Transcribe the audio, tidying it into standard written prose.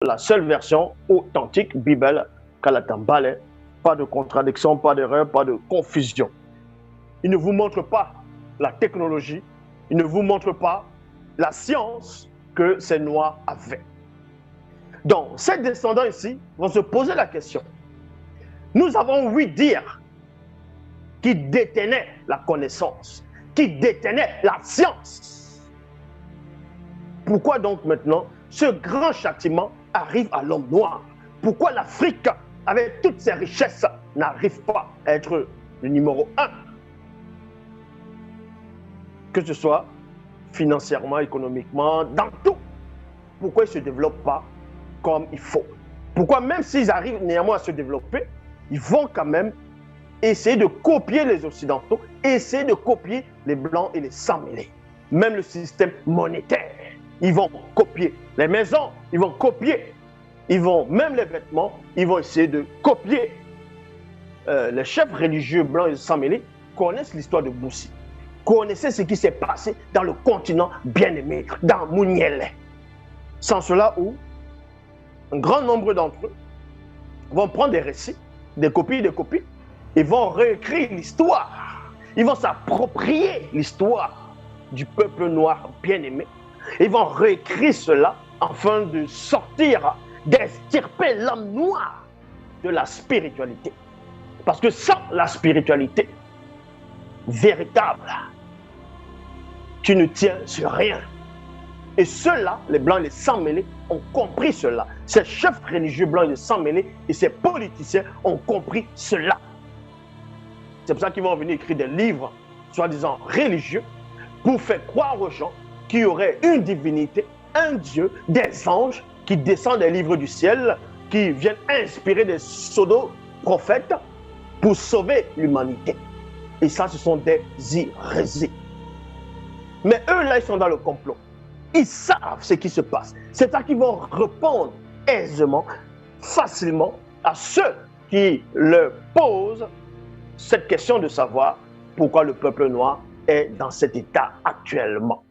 la seule version authentique, Bible, Kalatambale. Pas de contradiction, pas d'erreur, pas de confusion. Il ne vous montre pas la technologie, il ne vous montre pas la science que ces Noirs avaient. Donc, ces descendants ici vont se poser la question. Nous avons ouï dire qu'ils détenaient la connaissance, qu'ils détenaient la science. Pourquoi donc maintenant ce grand châtiment arrive à l'homme noir? Pourquoi l'Afrique, avec toutes ses richesses, n'arrive pas à être le numéro 1? Que ce soit financièrement, économiquement, dans tout. Pourquoi ils ne se développent pas comme il faut? Pourquoi même s'ils arrivent néanmoins à se développer, ils vont quand même essayer de copier les Occidentaux, essayer de copier les Blancs et les sans-mêlés. Même le système monétaire, ils vont copier. Les maisons, ils vont copier. Ils vont, même les vêtements, ils vont essayer de copier. Les chefs religieux blancs et sans-mêlés connaissent l'histoire de Boussi, connaissaient ce qui s'est passé dans le continent bien-aimé, dans Mouniel. Sans cela, où un grand nombre d'entre eux vont prendre des récits, des copies, et vont réécrire l'histoire. Ils vont s'approprier l'histoire du peuple noir bien-aimé. Ils vont réécrire cela afin de sortir, d'extirper l'âme noire de la spiritualité. Parce que sans la spiritualité véritable, tu ne tiens sur rien. Et ceux-là, les Blancs et les sans-mêlés, ont compris cela. Ces chefs religieux blancs et les sans-mêlés et ces politiciens ont compris cela. C'est pour ça qu'ils vont venir écrire des livres, soi-disant religieux, pour faire croire aux gens qu'il y aurait une divinité, un Dieu, des anges qui descendent des livres du ciel, qui viennent inspirer des pseudo-prophètes pour sauver l'humanité. Et ça, ce sont des hérésies. Mais eux, là, ils sont dans le complot. Ils savent ce qui se passe. C'est ça qu'ils vont répondre aisément, facilement à ceux qui leur posent cette question de savoir pourquoi le peuple noir est dans cet état actuellement.